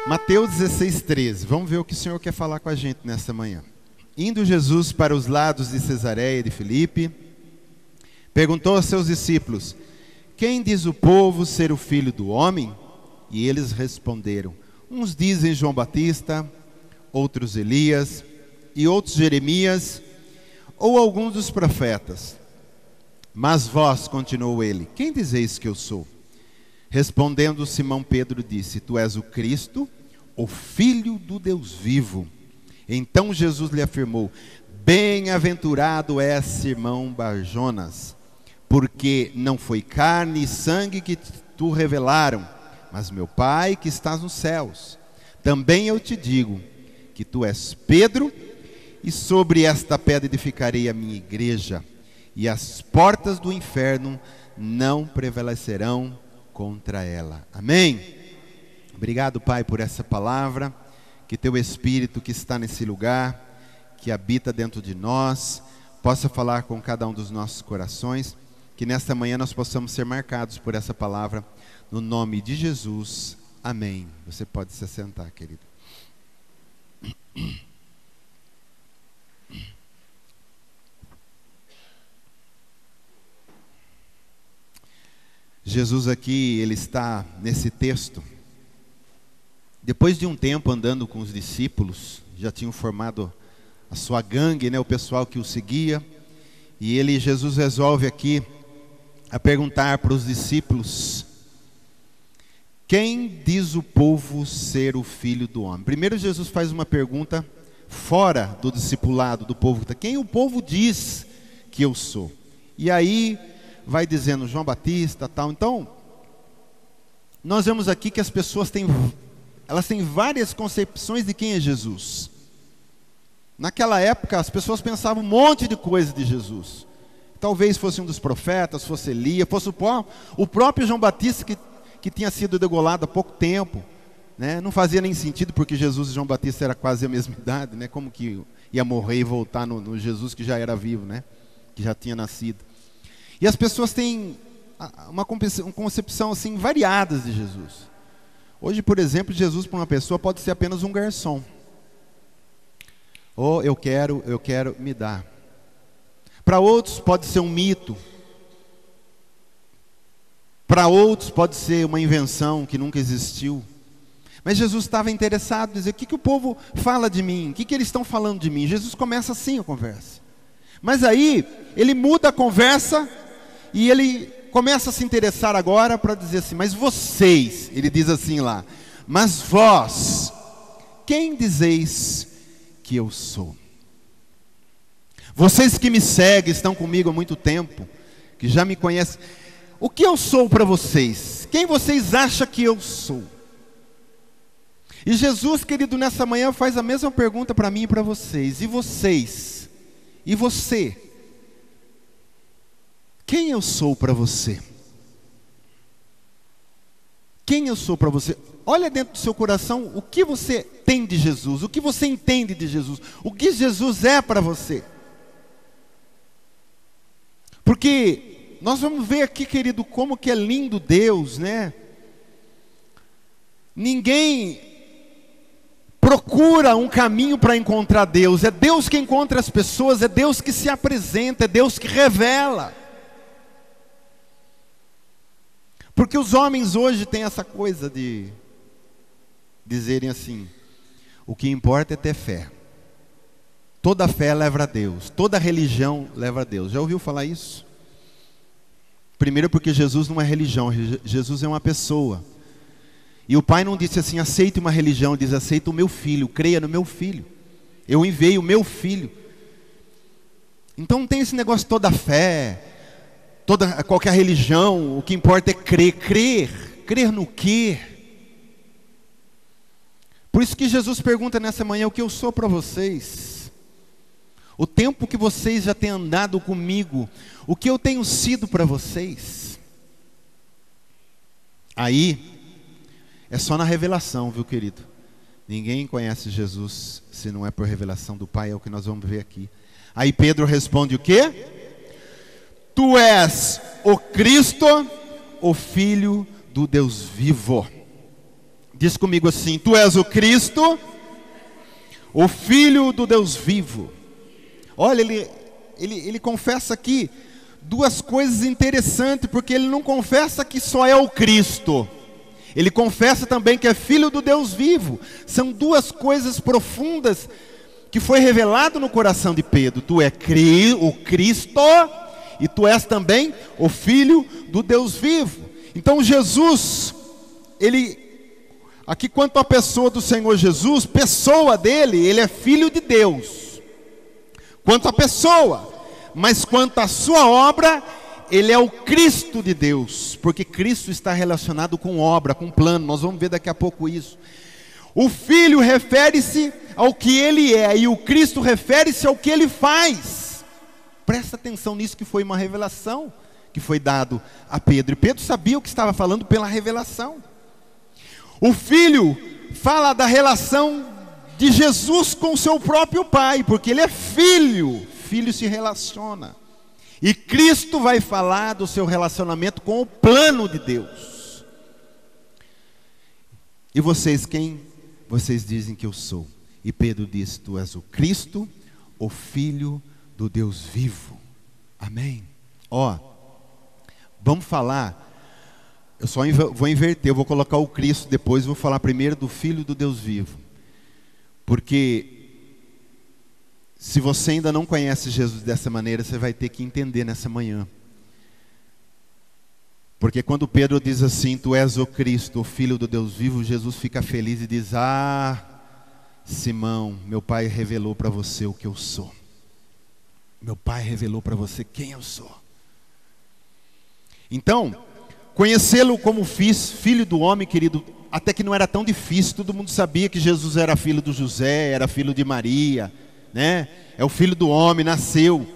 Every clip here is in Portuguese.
Mateus 16:13. Vamos ver o que o Senhor quer falar com a gente nesta manhã. Indo Jesus para os lados de Cesareia de Filipe, perguntou aos seus discípulos: quem diz o povo ser o filho do homem? E eles responderam: uns dizem João Batista, outros Elias, e outros Jeremias, ou alguns dos profetas. Mas vós, continuou ele, quem dizeis que eu sou? Respondendo Simão Pedro disse: tu és o Cristo, o Filho do Deus vivo. Então Jesus lhe afirmou: bem-aventurado és Simão Barjonas, porque não foi carne e sangue que tu revelaram, mas meu Pai que estás nos céus. Também eu te digo que tu és Pedro, e sobre esta pedra edificarei a minha igreja, e as portas do inferno não prevalecerão contra ela. Amém? Obrigado, Pai, por essa palavra. Que teu Espírito que está nesse lugar, que habita dentro de nós, possa falar com cada um dos nossos corações. Que nesta manhã nós possamos ser marcados por essa palavra, no nome de Jesus. Amém. Você pode se assentar, querido. Jesus aqui, ele está nesse texto. Depois de um tempo andando com os discípulos, já tinham formado a sua gangue, né, o pessoal que o seguia. E Jesus resolve aqui a perguntar para os discípulos: quem diz o povo ser o Filho do Homem? Primeiro Jesus faz uma pergunta fora do discipulado do povo. Quem o povo diz que eu sou? E aí vai dizendo João Batista, tal. Então, nós vemos aqui que as pessoas têm várias concepções de quem é Jesus. Naquela época, as pessoas pensavam um monte de coisa de Jesus. Talvez fosse um dos profetas, fosse Elias, fosse o próprio João Batista que tinha sido degolado há pouco tempo, né? Não fazia nem sentido, porque Jesus e João Batista era quase a mesma idade, né? Como que ia morrer e voltar no Jesus que já era vivo, né? Que já tinha nascido. E as pessoas têm uma concepção assim variadas de Jesus. Hoje, por exemplo, Jesus para uma pessoa pode ser apenas um garçom. Ou eu quero, me dá. Para outros pode ser um mito. Para outros pode ser uma invenção que nunca existiu. Mas Jesus estava interessado em dizer: o que o povo fala de mim? O que eles estão falando de mim? Jesus começa assim a conversa. Mas aí, ele muda a conversa e ele começa a se interessar agora para dizer assim: mas vocês, ele diz assim lá, mas vós, quem dizeis que eu sou? Vocês que me seguem, estão comigo há muito tempo, que já me conhecem, o que eu sou para vocês? Quem vocês acham que eu sou? E Jesus, querido, nessa manhã faz a mesma pergunta para mim e para vocês: e vocês? E você? Quem eu sou para você? Quem eu sou para você? Olha dentro do seu coração o que você tem de Jesus, o que você entende de Jesus, o que Jesus é para você. Porque nós vamos ver aqui, querido, como que é lindo Deus, né? Ninguém procura um caminho para encontrar Deus. É Deus que encontra as pessoas, é Deus que se apresenta, é Deus que revela. Porque os homens hoje têm essa coisa de dizerem assim: o que importa é ter fé. Toda fé leva a Deus, toda religião leva a Deus. Já ouviu falar isso? Primeiro porque Jesus não é religião, Jesus é uma pessoa. E o Pai não disse assim: aceite uma religião, ele diz: aceita o meu filho, creia no meu filho. Eu enviei o meu filho. Então não tem esse negócio toda fé, qualquer religião, o que importa é crer. Crer no quê? Por isso que Jesus pergunta nessa manhã: o que eu sou para vocês? O tempo que vocês já têm andado comigo, o que eu tenho sido para vocês? Aí, é só na revelação, viu, querido? Ninguém conhece Jesus se não é por revelação do Pai, é o que nós vamos ver aqui. Aí Pedro responde o quê? Tu és o Cristo, o Filho do Deus vivo. Diz comigo assim: tu és o Cristo, o Filho do Deus vivo. Olha, ele confessa aqui duas coisas interessantes, porque ele não confessa que só é o Cristo. Ele confessa também que é Filho do Deus vivo. São duas coisas profundas que foi revelado no coração de Pedro. Tu é o Cristo e tu és também o Filho do Deus vivo. Então Jesus, aqui quanto à pessoa do Senhor Jesus, pessoa dele, ele é Filho de Deus. Quanto à pessoa, mas quanto à sua obra, ele é o Cristo de Deus, porque Cristo está relacionado com obra, com plano. Nós vamos ver daqui a pouco isso. O Filho refere-se ao que ele é, e o Cristo refere-se ao que ele faz. Presta atenção nisso, que foi uma revelação que foi dado a Pedro. E Pedro sabia o que estava falando pela revelação. O Filho fala da relação de Jesus com o seu próprio Pai, porque ele é filho. Filho se relaciona. E Cristo vai falar do seu relacionamento com o plano de Deus. E vocês, quem vocês dizem que eu sou? E Pedro diz: tu és o Cristo, o Filho do Deus vivo. Amém? Vamos falar. Eu só vou inverter, eu vou colocar o Cristo depois, vou falar primeiro do Filho do Deus vivo. Porque se você ainda não conhece Jesus dessa maneira, você vai ter que entender nessa manhã. Porque quando Pedro diz assim: tu és o Cristo, o Filho do Deus vivo, Jesus fica feliz e diz: ah, Simão, meu Pai revelou para você o que eu sou. Meu Pai revelou para você quem eu sou. Então, conhecê-lo como filho do homem, querido, até que não era tão difícil. Todo mundo sabia que Jesus era filho do José, era filho de Maria, né? É o filho do homem, nasceu.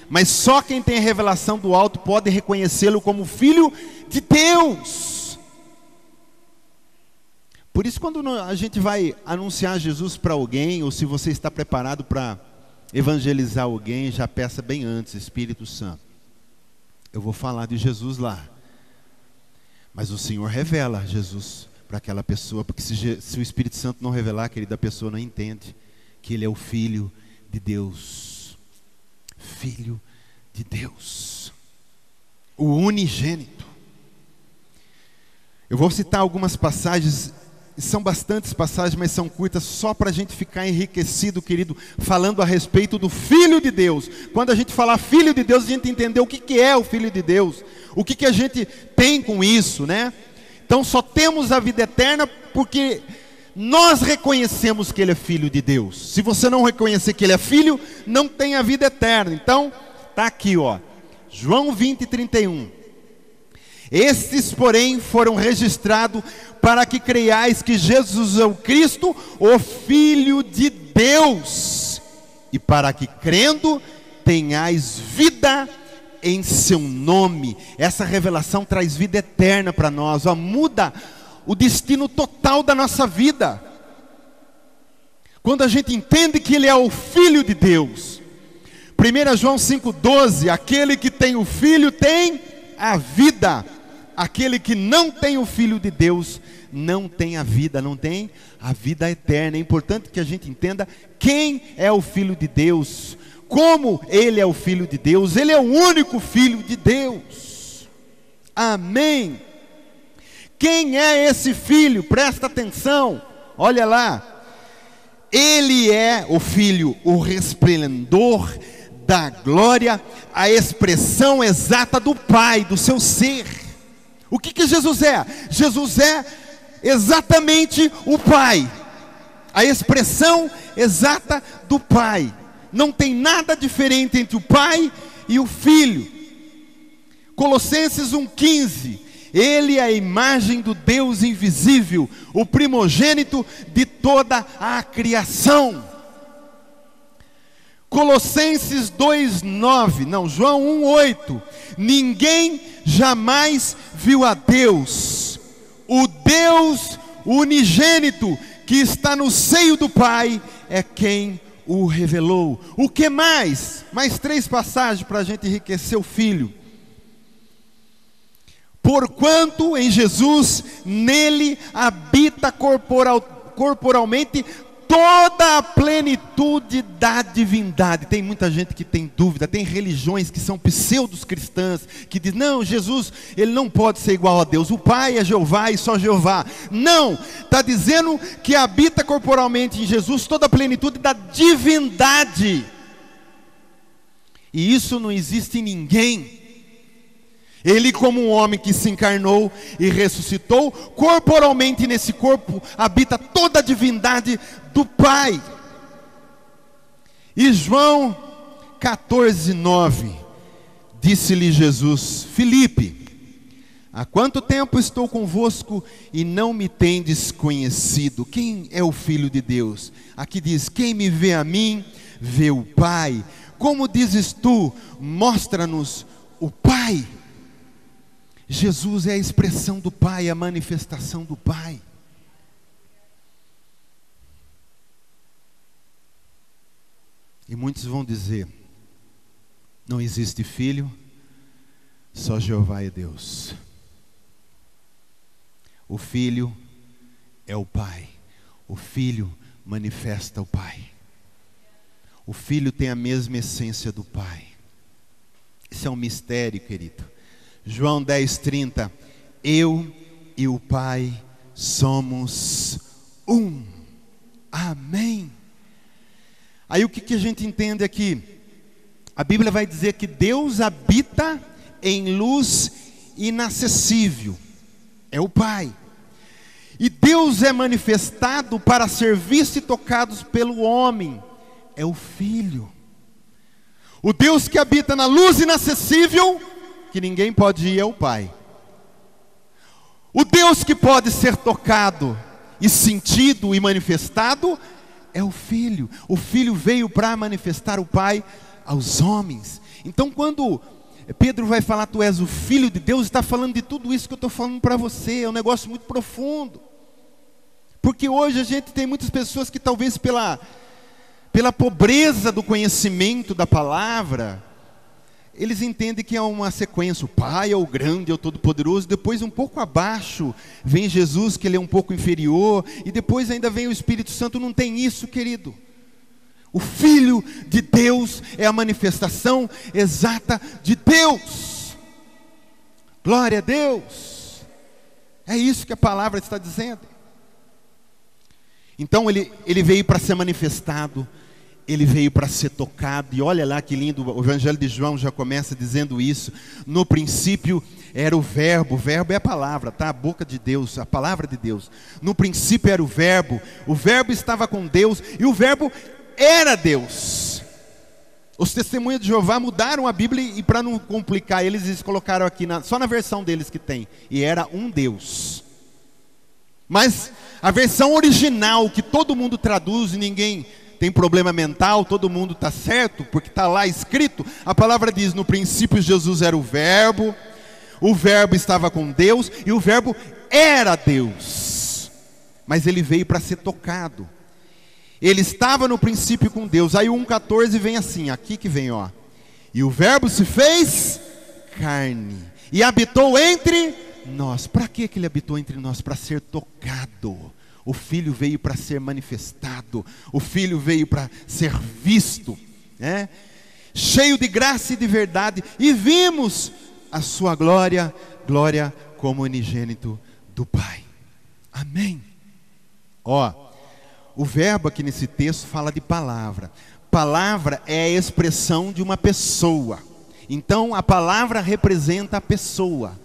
Mas só quem tem a revelação do alto pode reconhecê-lo como filho de Deus. Por isso, quando a gente vai anunciar Jesus para alguém, ou se você está preparado para evangelizar alguém, já peça bem antes: Espírito Santo, eu vou falar de Jesus lá, mas o Senhor revela Jesus para aquela pessoa, porque se o Espírito Santo não revelar, querida, a pessoa não entende que ele é o Filho de Deus. Filho de Deus, o unigênito. Eu vou citar algumas passagens, são bastantes passagens, mas são curtas, só para a gente ficar enriquecido, querido, falando a respeito do Filho de Deus. Quando a gente falar Filho de Deus, a gente entender o que é o Filho de Deus, o que a gente tem com isso, né? Então só temos a vida eterna porque nós reconhecemos que ele é Filho de Deus. Se você não reconhecer que ele é Filho, não tem a vida eterna. Então, está aqui, João 20:31. Estes, porém, foram registrados para que creiais que Jesus é o Cristo, o Filho de Deus, e para que, crendo, tenhais vida em seu nome. Essa revelação traz vida eterna para nós, muda o destino total da nossa vida. Quando a gente entende que ele é o Filho de Deus. 1 João 5,12, aquele que tem o Filho tem a vida. Aquele que não tem o Filho de Deus não tem a vida, não tem a vida eterna. É importante que a gente entenda quem é o Filho de Deus, como ele é o Filho de Deus. Ele é o único Filho de Deus. Amém. Quem é esse Filho? Presta atenção, olha lá. Ele é o Filho, o resplendor da glória, a expressão exata do Pai, do seu ser. O que Jesus é? Jesus é exatamente o Pai, a expressão exata do Pai. Não tem nada diferente entre o Pai e o Filho. Colossenses 1,15, ele é a imagem do Deus invisível, o primogênito de toda a criação. Colossenses 2,9, João 1,8, ninguém jamais viu a Deus, o Deus unigênito que está no seio do Pai é quem o revelou. O que mais? Mais 3 passagens para a gente enriquecer o Filho. porquanto em Jesus, nele habita corporalmente toda a plenitude da divindade. Tem muita gente que tem dúvida, tem religiões que são pseudos cristãs, que diz, não, Jesus, ele não pode ser igual a Deus, o Pai é Jeová e só Jeová. Não, está dizendo que habita corporalmente em Jesus toda a plenitude da divindade. E isso não existe em ninguém. Ele, como um homem que se encarnou e ressuscitou, corporalmente nesse corpo habita toda a divindade do Pai. E João 14:9, disse-lhe Jesus: Filipe, há quanto tempo estou convosco e não me tendes conhecido? Quem é o Filho de Deus? Aqui diz, quem me vê a mim, vê o Pai. Como dizes tu, mostra-nos o Pai. Jesus é a expressão do Pai, a manifestação do Pai. E muitos vão dizer, não existe filho, só Jeová é Deus. O Filho é o Pai, o Filho manifesta o Pai. O Filho tem a mesma essência do Pai. Isso é um mistério, querido. João 10:30, eu e o Pai somos um. Amém. Aí o que a gente entende aqui? A Bíblia vai dizer que Deus habita em luz inacessível. É o Pai. E Deus é manifestado para ser visto e tocado pelo homem. É o Filho. O Deus que habita na luz inacessível, que ninguém pode ir, é o Pai. O Deus que pode ser tocado e sentido e manifestado é o Filho. O Filho veio para manifestar o Pai aos homens. Então quando Pedro vai falar, tu és o Filho de Deus, está falando de tudo isso que eu estou falando para você. É um negócio muito profundo. Porque hoje a gente tem muitas pessoas que talvez pela pobreza do conhecimento da palavra, eles entendem que é uma sequência, o Pai é o grande, é o todo-poderoso, depois um pouco abaixo vem Jesus, que ele é um pouco inferior, e depois ainda vem o Espírito Santo. Não tem isso, querido. O Filho de Deus é a manifestação exata de Deus. Glória a Deus. É isso que a palavra está dizendo. Então ele veio para ser manifestado, ele veio para ser tocado. E olha lá que lindo, o Evangelho de João já começa dizendo isso. No princípio era o verbo é a palavra, tá? A boca de Deus, a palavra de Deus. No princípio era o verbo estava com Deus e o verbo era Deus. Os testemunhas de Jeová mudaram a Bíblia e para não complicar eles colocaram aqui, só na versão deles que tem, e era um Deus. Mas a versão original, que todo mundo traduz e ninguém tem problema mental, todo mundo está certo, porque está lá escrito, a palavra diz, no princípio Jesus era o verbo estava com Deus, e o verbo era Deus, mas ele veio para ser tocado, ele estava no princípio com Deus. Aí o 1,14 vem assim, aqui que vem, ó, e o verbo se fez carne, e habitou entre nós. Para que ele habitou entre nós? Para ser tocado. O Filho veio para ser manifestado, o Filho veio para ser visto, né? Cheio de graça e de verdade, e vimos a sua glória, glória como unigênito do Pai. Amém. Ó, o verbo aqui nesse texto fala de palavra. Palavra é a expressão de uma pessoa. Então a palavra representa a pessoa.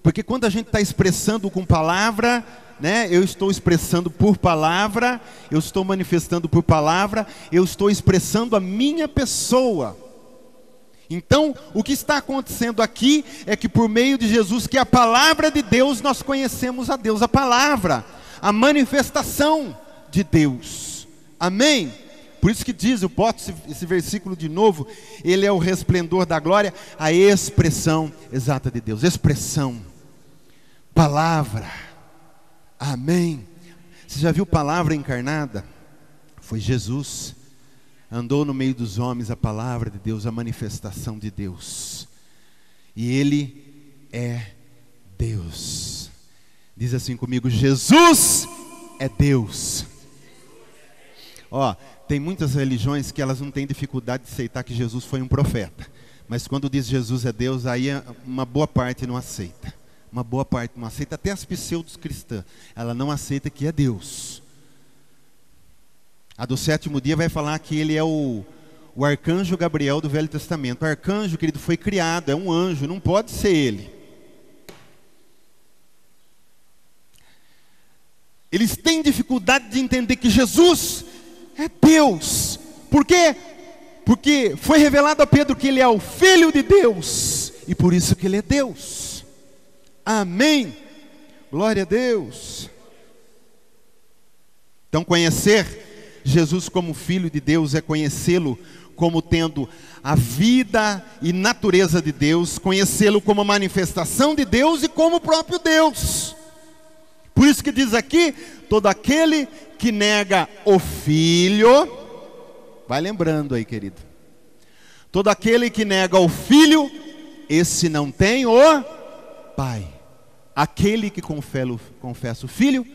Porque quando a gente está expressando com palavra, né, eu estou expressando por palavra, eu estou manifestando por palavra, eu estou expressando a minha pessoa. Então, o que está acontecendo aqui é que por meio de Jesus, que é a palavra de Deus, nós conhecemos a Deus, a palavra, a manifestação de Deus. Amém? Por isso que diz, eu boto esse versículo de novo, ele é o resplendor da glória, a expressão exata de Deus. Expressão, palavra. Amém. Você já viu palavra encarnada? Foi Jesus. Andou no meio dos homens, a palavra de Deus, a manifestação de Deus. E ele é Deus. Diz assim comigo: Jesus é Deus. Ó, tem muitas religiões que elas não têm dificuldade de aceitar que Jesus foi um profeta. Mas quando diz Jesus é Deus, aí uma boa parte não aceita. Uma boa parte não aceita, até as pseudos cristãs. Ela não aceita que é Deus. A do sétimo dia vai falar que ele é o arcanjo Gabriel do Velho Testamento. O arcanjo, querido, foi criado, é um anjo, não pode ser ele. Eles têm dificuldade de entender que Jesus é Deus. Por quê? Porque foi revelado a Pedro que ele é o Filho de Deus, e por isso que ele é Deus. Amém. Glória a Deus. Então, conhecer Jesus como Filho de Deus é conhecê-lo como tendo a vida e natureza de Deus, conhecê-lo como manifestação de Deus e como o próprio Deus. Por isso que diz aqui: todo aquele que nega o Filho, vai lembrando aí, querido, todo aquele que nega o Filho, esse não tem o Pai. Aquele que confessa o Filho,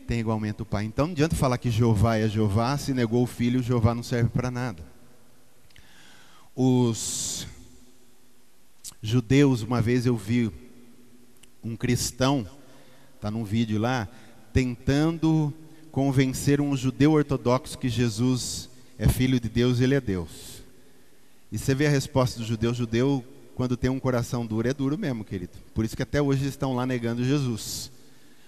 tem igualmente o Pai. Então não adianta falar que Jeová é Jeová, se negou o Filho, Jeová não serve para nada. Os judeus, uma vez eu vi um cristão, está num vídeo lá, tentando convencer um judeu ortodoxo que Jesus é Filho de Deus, ele é Deus. E você vê a resposta do judeu: judeu, quando tem um coração duro, é duro mesmo, querido. Por isso que até hoje estão lá negando Jesus.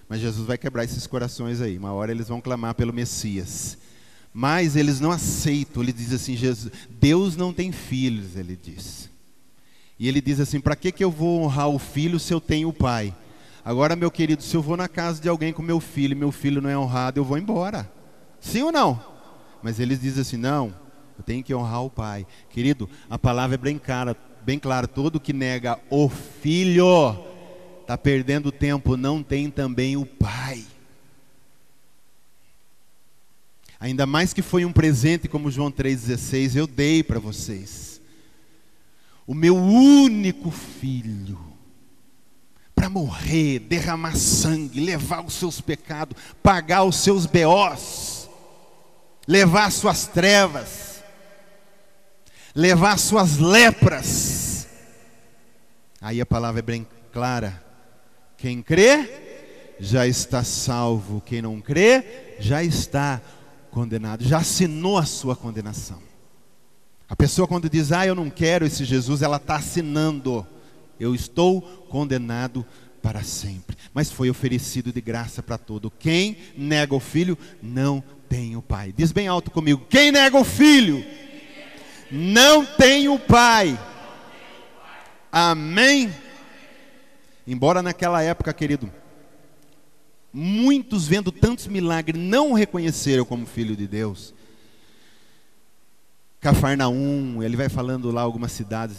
Mas Jesus vai quebrar esses corações aí. Uma hora eles vão clamar pelo Messias. Mas eles não aceitam. Ele diz assim: Deus não tem filhos, ele diz. E ele diz assim: para que eu vou honrar o filho se eu tenho o pai? Agora, meu querido, se eu vou na casa de alguém com meu filho não é honrado, eu vou embora. Sim ou não? Mas eles dizem assim: não, eu tenho que honrar o pai. Querido, a palavra é bem clara: todo que nega o filho está perdendo tempo, não tem também o pai. Ainda mais que foi um presente, como João 3,16, eu dei para vocês. O meu único filho, para morrer, derramar sangue, levar os seus pecados, pagar os seus BOs, levar as suas trevas, levar as suas lepras. Aí a palavra é bem clara: quem crê, já está salvo. Quem não crê, já está condenado, já assinou a sua condenação. A pessoa, quando diz: eu não quero esse Jesus, ela está assinando: eu estou condenado para sempre. Mas foi oferecido de graça para todo. Quem nega o filho, não tem o pai. Diz bem alto comigo: quem nega o filho, não tem o pai. Amém? Embora naquela época, querido, muitos, vendo tantos milagres, não o reconheceram como Filho de Deus. Cafarnaum, ele vai falando lá algumas cidades,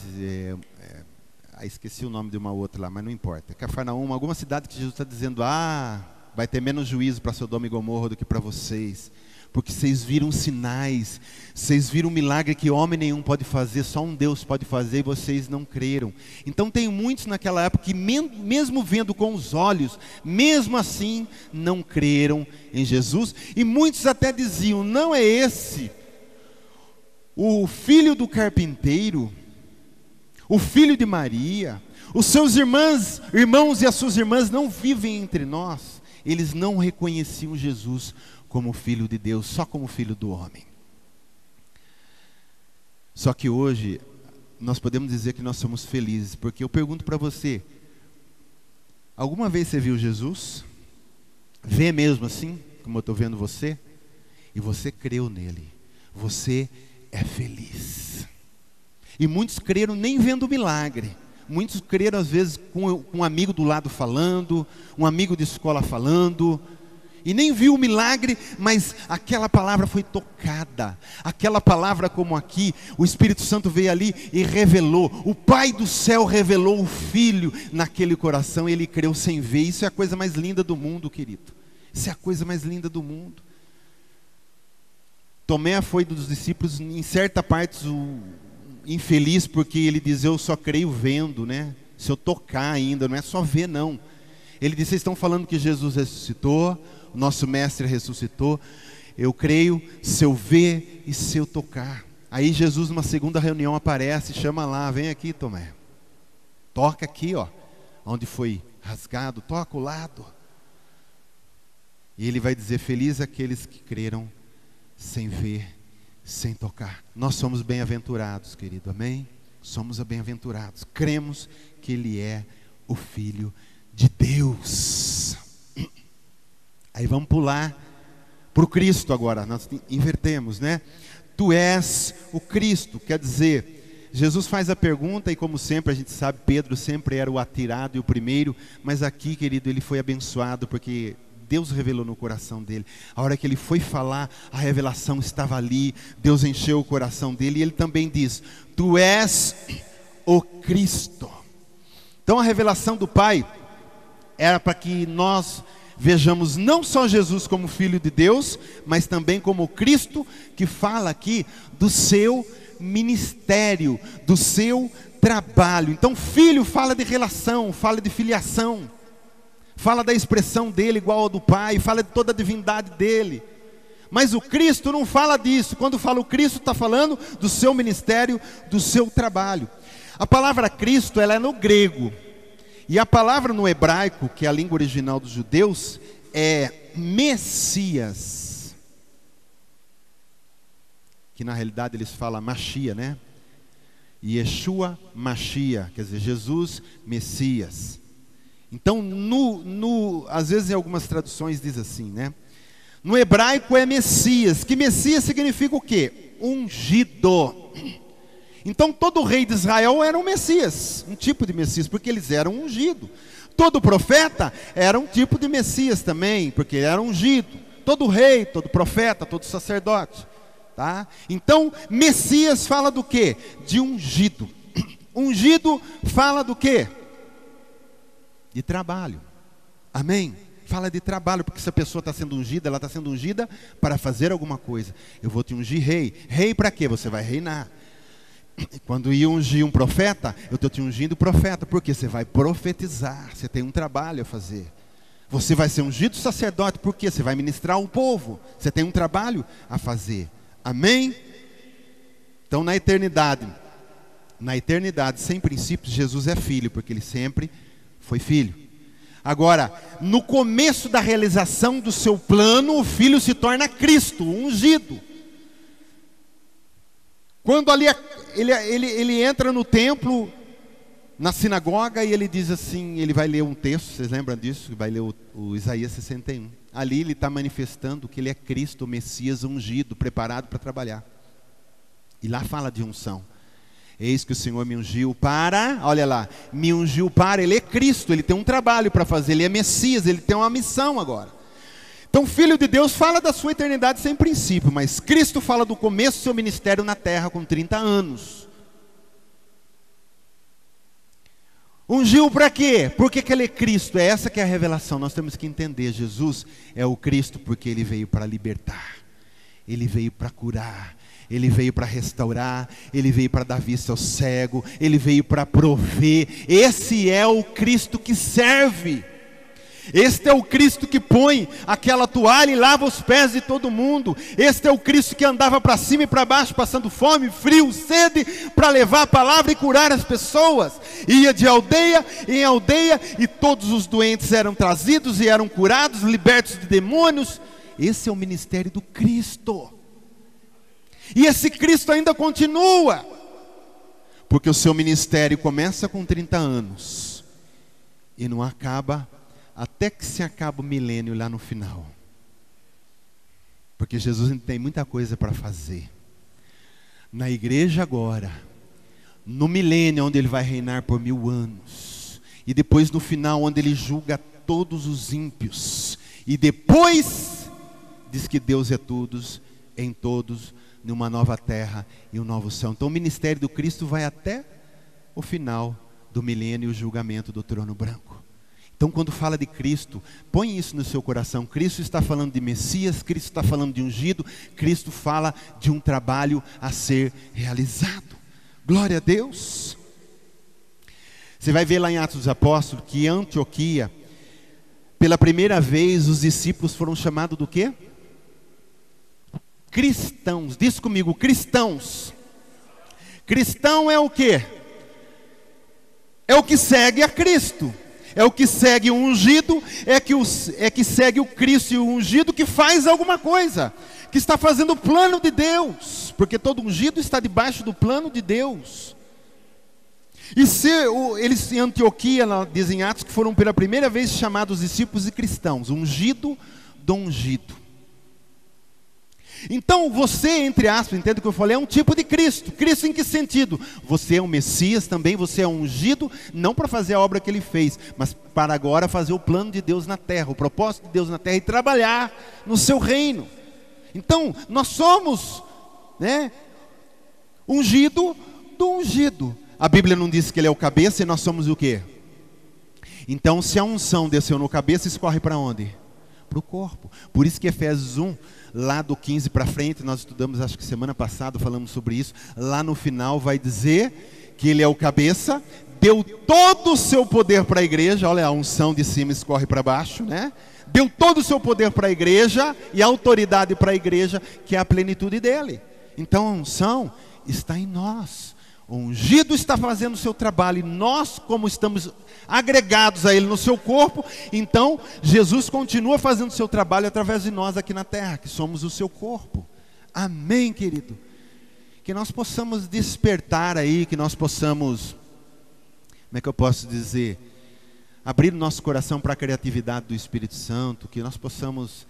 esqueci o nome de uma outra lá, mas não importa. Cafarnaum, alguma cidade que Jesus está dizendo: vai ter menos juízo para Sodoma e Gomorra do que para vocês, porque vocês viram sinais, vocês viram um milagre que homem nenhum pode fazer, só um Deus pode fazer, e vocês não creram. Então tem muitos naquela época que mesmo vendo com os olhos, mesmo assim não creram em Jesus. E muitos até diziam: não é esse o filho do carpinteiro, o filho de Maria? Os seus irmãos e as suas irmãs não vivem entre nós. Eles não reconheciam Jesus como Filho de Deus, só como Filho do homem. Só que hoje nós podemos dizer que nós somos felizes, porque eu pergunto para você: alguma vez você viu Jesus? Vê mesmo assim, como eu estou vendo você? E você creu nele, você é feliz. E muitos creram nem vendo o milagre. Muitos creram às vezes com um amigo do lado falando, um amigo de escola falando, e nem viu o milagre, mas aquela palavra foi tocada. Aquela palavra, como aqui, o Espírito Santo veio ali e revelou. O Pai do céu revelou o Filho naquele coração, e ele creu sem ver. Isso é a coisa mais linda do mundo, querido. Isso é a coisa mais linda do mundo. Tomé foi dos discípulos, em certa parte, infeliz, porque ele diz: eu só creio vendo, né? Se eu tocar ainda, não é só ver não. Ele disse: vocês estão falando que Jesus ressuscitou, o nosso mestre ressuscitou. Eu creio se eu ver e se eu tocar. Aí Jesus, numa segunda reunião, aparece, chama lá: vem aqui, Tomé, toca aqui, ó, onde foi rasgado, toca o lado. E ele vai dizer: feliz aqueles que creram sem ver, sem tocar. Nós somos bem-aventurados, querido, amém? Somos bem-aventurados, cremos que Ele é o Filho de Deus. Aí vamos pular para o Cristo agora, nós invertemos, né? Tu és o Cristo, quer dizer, Jesus faz a pergunta e, como sempre, a gente sabe, Pedro sempre era o atirado e o primeiro, mas aqui, querido, ele foi abençoado, porque Deus revelou no coração dele. A hora que ele foi falar, a revelação estava ali, Deus encheu o coração dele, e ele também diz: tu és o Cristo. Então a revelação do Pai era para que nós vejamos não só Jesus como Filho de Deus, mas também como Cristo, que fala aqui do seu ministério, do seu trabalho. Então filho fala de relação, fala de filiação, fala da expressão dele igual ao do Pai, fala de toda a divindade dele. Mas o Cristo não fala disso. Quando fala o Cristo, está falando do seu ministério, do seu trabalho. A palavra Cristo, ela é no grego. E a palavra no hebraico, que é a língua original dos judeus, é Messias. Que na realidade eles falam Machia, né? Yeshua Machia, quer dizer, Jesus Messias. Então, às vezes em algumas traduções diz assim, né? No hebraico é Messias, que Messias significa o quê? Ungido. Então todo rei de Israel era um Messias, um tipo de Messias, porque eles eram ungidos. Todo profeta era um tipo de Messias também, porque ele era ungido. Todo rei, todo profeta, todo sacerdote, tá? Então Messias fala do quê? De ungido. Ungido fala do quê? De trabalho. Amém? Fala de trabalho, porque se a pessoa está sendo ungida, ela está sendo ungida para fazer alguma coisa. Eu vou te ungir rei. Rei para quê? Você vai reinar. Quando ia ungir um profeta, eu estou te ungindo profeta, porque você vai profetizar, você tem um trabalho a fazer. Você vai ser ungido sacerdote, porque você vai ministrar o povo, você tem um trabalho a fazer. Amém? Então na eternidade, sem princípios, Jesus é filho, porque ele sempre foi filho. Agora, no começo da realização do seu plano, o filho se torna Cristo, ungido. Quando ali ele entra no templo, na sinagoga, e ele diz assim, ele vai ler um texto, vocês lembram disso? Vai ler o Isaías 61. Ali ele está manifestando que ele é Cristo, o Messias ungido, preparado para trabalhar. E lá fala de unção. Eis que o Senhor me ungiu para, olha lá, me ungiu para, ele é Cristo, ele tem um trabalho para fazer, ele é Messias, ele tem uma missão agora. Então, Filho de Deus fala da sua eternidade sem princípio, mas Cristo fala do começo do seu ministério na terra com 30 anos. Ungiu para quê? Por que ele é Cristo? É essa que é a revelação, nós temos que entender. Jesus é o Cristo porque ele veio para libertar, ele veio para curar, ele veio para restaurar, ele veio para dar vista ao cego, ele veio para prover. Esse é o Cristo que serve. Este é o Cristo que põe aquela toalha e lava os pés de todo mundo. Este é o Cristo que andava para cima e para baixo, passando fome, frio, sede, para levar a palavra e curar as pessoas. Ia de aldeia em aldeia e todos os doentes eram trazidos e eram curados, libertos de demônios. Esse é o ministério do Cristo. E esse Cristo ainda continua, porque o seu ministério começa com 30 anos e não acaba até que se acaba o milênio lá no final. Porque Jesus ainda tem muita coisa para fazer. Na igreja agora, no milênio onde ele vai reinar por 1000 anos, e depois no final onde ele julga todos os ímpios, e depois diz que Deus é todos, em todos, numa nova terra e um novo céu. Então o ministério do Cristo vai até o final do milênio e o julgamento do trono branco. Então quando fala de Cristo, põe isso no seu coração. Cristo está falando de Messias, Cristo está falando de ungido, Cristo fala de um trabalho a ser realizado. Glória a Deus. Você vai ver lá em Atos dos Apóstolos que Antioquia Pela primeira vez, os discípulos foram chamados do quê? Cristãos. Diz comigo, cristãos. Cristão é o quê? É o que segue a Cristo. É o que segue o ungido, é que segue o Cristo e o ungido que faz alguma coisa, que está fazendo o plano de Deus, porque todo ungido está debaixo do plano de Deus. E se eles em Antioquia, dizem Atos, que foram pela primeira vez chamados discípulos e cristãos, ungido do ungido. Então você, entre aspas, entende o que eu falei, é um tipo de Cristo. Cristo em que sentido? Você é um Messias também, você é um ungido, não para fazer a obra que ele fez, mas para agora fazer o plano de Deus na terra, o propósito de Deus na terra e trabalhar no seu reino. Então, nós somos, ungido do ungido. A Bíblia não diz que ele é o cabeça e nós somos o quê? Então, se a unção desceu no cabeça, escorre para onde? Para o corpo. Por isso que Efésios 1, lá do 15 para frente, nós estudamos, acho que semana passada, falamos sobre isso. Lá no final vai dizer que ele é o cabeça, deu todo o seu poder para a igreja. Olha, a unção de cima escorre para baixo, né? Deu todo o seu poder para a igreja e a autoridade para a igreja, que é a plenitude dele. Então a unção está em nós. O ungido está fazendo o seu trabalho e nós, como estamos agregados a ele no seu corpo, então Jesus continua fazendo o seu trabalho através de nós aqui na terra, que somos o seu corpo. Amém, querido? Que nós possamos despertar aí, que nós possamos, como é que eu posso dizer, abrir o nosso coração para a criatividade do Espírito Santo, que nós possamos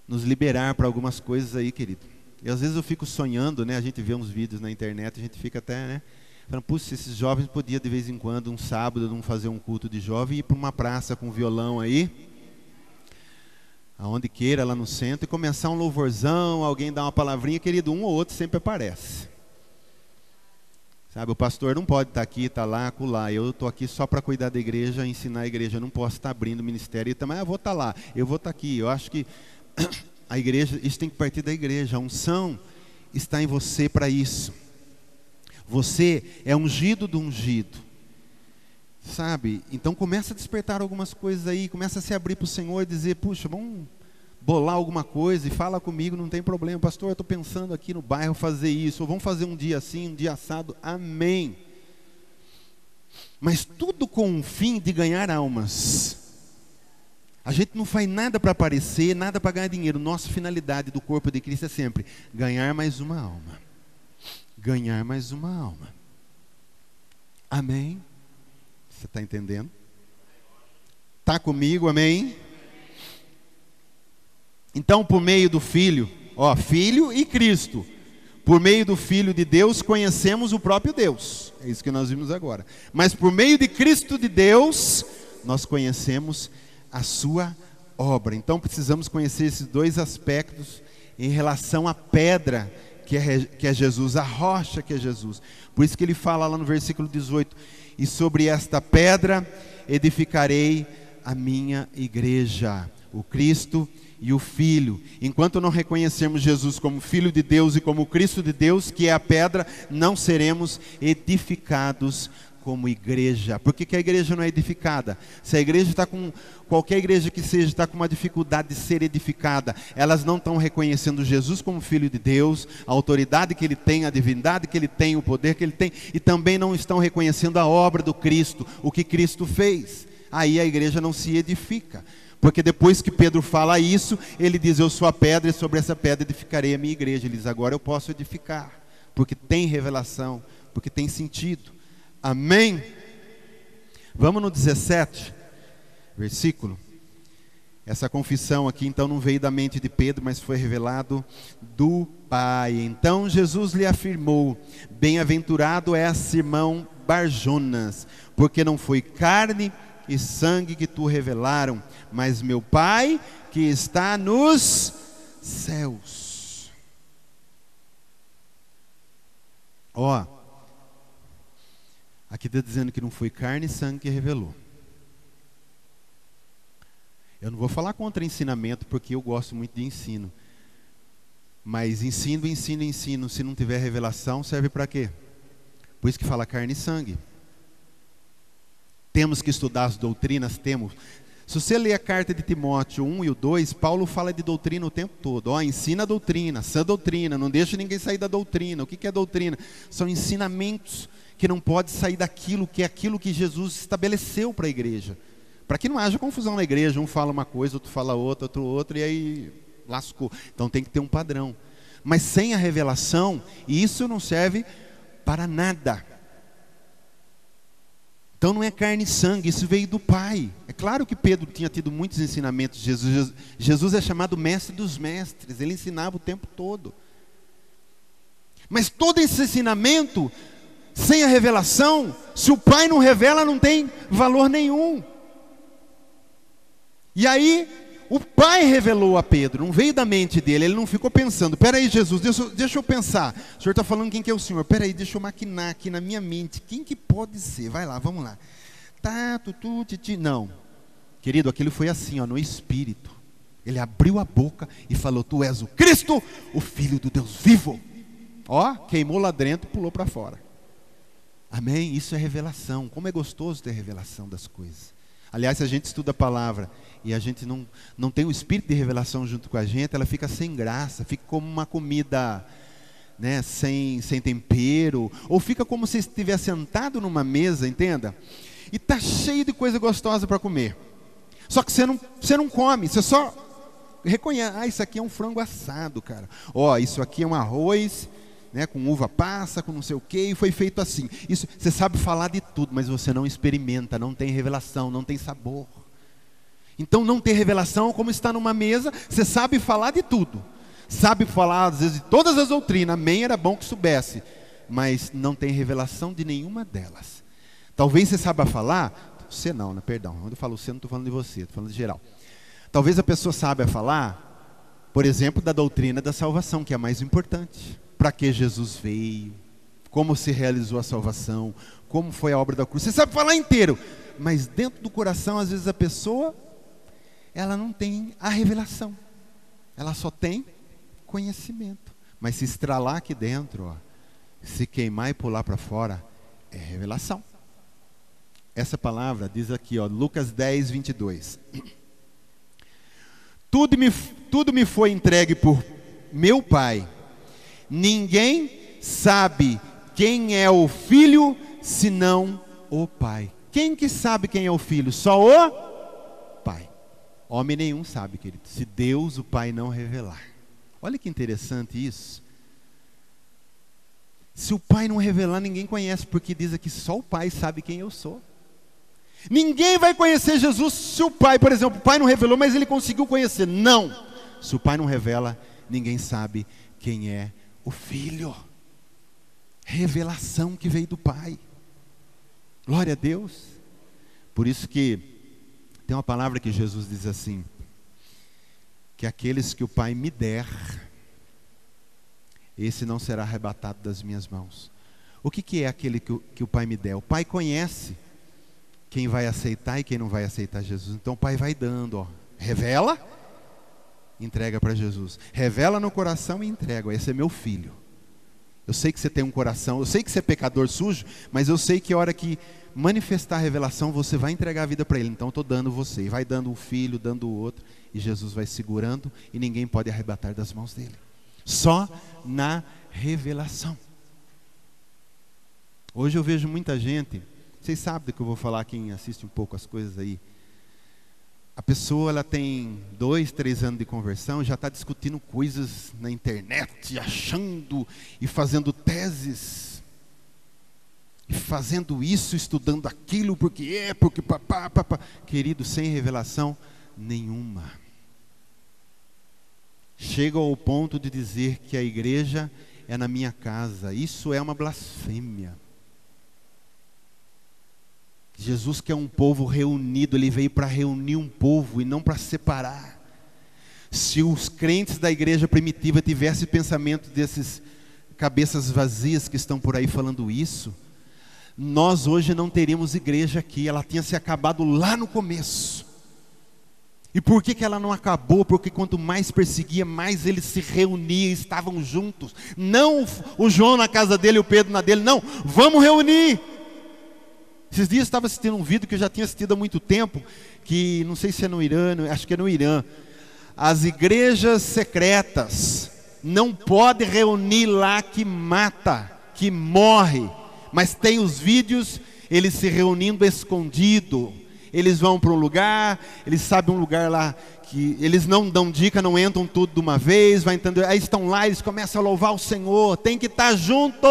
nos liberar para algumas coisas aí, querido. E às vezes eu fico sonhando, a gente vê uns vídeos na internet, a gente fica até, falando, puxa, esses jovens podiam de vez em quando, um sábado, não fazer um culto de jovem, ir para uma praça com violão aí, aonde queira, lá no centro, e começar um louvorzão, alguém dá uma palavrinha, querido, um ou outro sempre aparece. Sabe, o pastor não pode estar aqui, estar lá, acolá. Eu estou aqui só para cuidar da igreja, ensinar a igreja, eu não posso estar abrindo o ministério, e também, eu vou estar lá, eu vou estar aqui. Eu acho que a igreja, isso tem que partir da igreja. A unção está em você para isso. Você é ungido do ungido, sabe? Então começa a despertar algumas coisas aí, começa a se abrir para o Senhor e dizer, puxa, vamos bolar alguma coisa e fala comigo, não tem problema. Pastor, eu estou pensando aqui no bairro fazer isso, ou vamos fazer um dia assim, um dia assado. Amém. Mas tudo com o fim de ganhar almas. A gente não faz nada para aparecer, nada para ganhar dinheiro. Nossa finalidade do corpo de Cristo é sempre ganhar mais uma alma. Ganhar mais uma alma. Amém? Você está entendendo? Está comigo, amém? Então, por meio do Filho, Filho e Cristo, por meio do Filho de Deus, conhecemos o próprio Deus. É isso que nós vimos agora. Mas por meio de Cristo de Deus, nós conhecemos a sua obra. Então precisamos conhecer esses dois aspectos em relação à pedra que é Jesus, a rocha que é Jesus. Por isso que ele fala lá no versículo 18, e sobre esta pedra edificarei a minha igreja, o Cristo e o Filho. Enquanto não reconhecermos Jesus como Filho de Deus e como Cristo de Deus, que é a pedra, não seremos edificados como igreja. Por que a igreja não é edificada? Se a igreja está com, qualquer igreja que seja, está com uma dificuldade de ser edificada, elas não estão reconhecendo Jesus como Filho de Deus, a autoridade que Ele tem, a divindade que Ele tem, o poder que Ele tem, e também não estão reconhecendo a obra do Cristo, o que Cristo fez. Aí a igreja não se edifica. Porque depois que Pedro fala isso, ele diz, eu sou a pedra e sobre essa pedra edificarei a minha igreja. Ele diz, agora eu posso edificar, porque tem revelação, porque tem sentido. Amém? Vamos no 17, versículo. Essa confissão aqui então não veio da mente de Pedro, mas foi revelado do Pai. Então Jesus lhe afirmou, bem-aventurado é Simão Barjonas, porque não foi carne e sangue que tu revelaram, mas meu Pai que está nos céus. Aqui está dizendo que não foi carne e sangue que revelou. Eu não vou falar contra ensinamento, porque eu gosto muito de ensino. Mas ensino, se não tiver revelação, serve para quê? Por isso que fala carne e sangue. Temos que estudar as doutrinas, temos. Se você ler a carta de Timóteo 1 e o 2, Paulo fala de doutrina o tempo todo. Ensina a doutrina, sã doutrina, não deixa ninguém sair da doutrina. O que é doutrina? São ensinamentos que não pode sair daquilo que é aquilo que Jesus estabeleceu para a igreja. Para que não haja confusão na igreja, um fala uma coisa, outro fala outra, outro, e aí lascou. Então tem que ter um padrão. Mas sem a revelação, isso não serve para nada. Então não é carne e sangue, isso veio do Pai. É claro que Pedro tinha tido muitos ensinamentos de Jesus. Jesus é chamado mestre dos mestres, ele ensinava o tempo todo. Mas todo esse ensinamento, sem a revelação, se o Pai não revela, não tem valor nenhum. E aí, o Pai revelou a Pedro, não veio da mente dele, ele não ficou pensando, peraí Jesus, deixa eu pensar, o senhor está falando quem que é o senhor, peraí, deixa eu maquinar aqui na minha mente, quem que pode ser, vai lá, vamos lá, tá, tutu, titi, não, querido, aquilo foi assim, no Espírito, ele abriu a boca e falou, tu és o Cristo, o Filho do Deus vivo, queimou lá dentro e pulou para fora, amém, isso é revelação, como é gostoso ter revelação das coisas. Aliás, se a gente estuda a palavra e a gente não tem o espírito de revelação junto com a gente, ela fica sem graça, fica como uma comida, né, sem tempero, ou fica como se estivesse sentado numa mesa, entenda? E está cheio de coisa gostosa para comer. Só que você não come, você só reconhece, isso aqui é um frango assado, cara. Isso aqui é um arroz, né, com uva passa, com não sei o que, e foi feito assim. Isso, você sabe falar de tudo, mas você não experimenta, não tem revelação, não tem sabor. Então não ter revelação, como está numa mesa, você sabe falar de tudo. Sabe falar, às vezes, de todas as doutrinas, amém, era bom que soubesse. Mas não tem revelação de nenhuma delas. Talvez você saiba falar, você não, né, perdão. Quando eu falo você, não estou falando de você, estou falando de geral. Talvez a pessoa saiba falar, por exemplo, da doutrina da salvação, que é a mais importante. Para que Jesus veio, como se realizou a salvação, como foi a obra da cruz. Você sabe falar inteiro, mas dentro do coração, às vezes a pessoa, ela não tem a revelação. Ela só tem conhecimento. Mas se estralar aqui dentro, se queimar e pular para fora, é revelação. Essa palavra diz aqui, Lucas 10, 22. Tudo me foi entregue por meu Pai. Ninguém sabe quem é o Filho, senão o Pai. Quem que sabe quem é o Filho? Só o Pai. Homem nenhum sabe, querido, se Deus, o Pai, não revelar. Olha que interessante isso. Se o Pai não revelar, ninguém conhece, porque diz aqui, só o Pai sabe quem eu sou. Ninguém vai conhecer Jesus se o Pai, por exemplo, o Pai não revelou, mas ele conseguiu conhecer. Não. Se o Pai não revela, ninguém sabe quem é o Filho. Revelação que veio do Pai. Glória a Deus. Por isso que tem uma palavra que Jesus diz assim, que aqueles que o Pai me der, esse não será arrebatado das minhas mãos. O que é aquele que o Pai me der? O Pai conhece quem vai aceitar e quem não vai aceitar Jesus. Então o Pai vai dando, revela, entrega para Jesus. Revela no coração e entrega. Esse é meu filho. Eu sei que você tem um coração, eu sei que você é pecador sujo, mas eu sei que a hora que manifestar a revelação, você vai entregar a vida para Ele. Então eu estou dando você. E vai dando um filho, dando o outro. E Jesus vai segurando e ninguém pode arrebatar das mãos dele. Só na revelação. Hoje eu vejo muita gente, vocês sabem do que eu vou falar, quem assiste um pouco as coisas aí. A pessoa, ela tem 2, 3 anos de conversão, já está discutindo coisas na internet, achando e fazendo teses, e fazendo isso, estudando aquilo, porque papá. Querido, sem revelação nenhuma. Chega ao ponto de dizer que a igreja é na minha casa. Isso é uma blasfêmia. Jesus quer um povo reunido, Ele veio para reunir um povo e não para separar. Se os crentes da igreja primitiva tivessem pensamento desses cabeças vazias que estão por aí falando isso, nós hoje não teríamos igreja aqui, ela tinha se acabado lá no começo. E por que ela não acabou? Porque quanto mais perseguia, mais eles se reuniam, estavam juntos. Não o João na casa dele e o Pedro na dele, não, vamos reunir. Esses dias eu estava assistindo um vídeo que eu já tinha assistido há muito tempo, que, não sei se é no Irã, acho que é no Irã, as igrejas secretas não podem reunir lá que mata, que morre, mas tem os vídeos, eles se reunindo escondido. Eles vão para um lugar, eles sabem um lugar lá que eles não dão dica, não entram tudo de uma vez, vai entender, aí estão lá, eles começam a louvar o Senhor, tem que estar junto.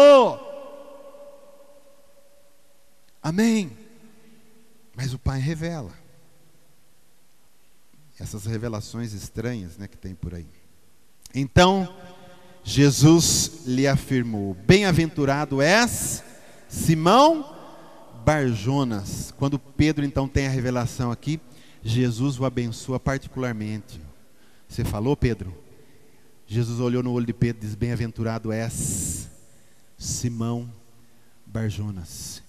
Amém. Mas o Pai revela. Essas revelações estranhas, né, que tem por aí. Então, Jesus lhe afirmou: bem-aventurado és, Simão Barjonas. Quando Pedro então tem a revelação aqui, Jesus o abençoa particularmente. Você falou, Pedro? Jesus olhou no olho de Pedro e diz: bem-aventurado és, Simão Barjonas.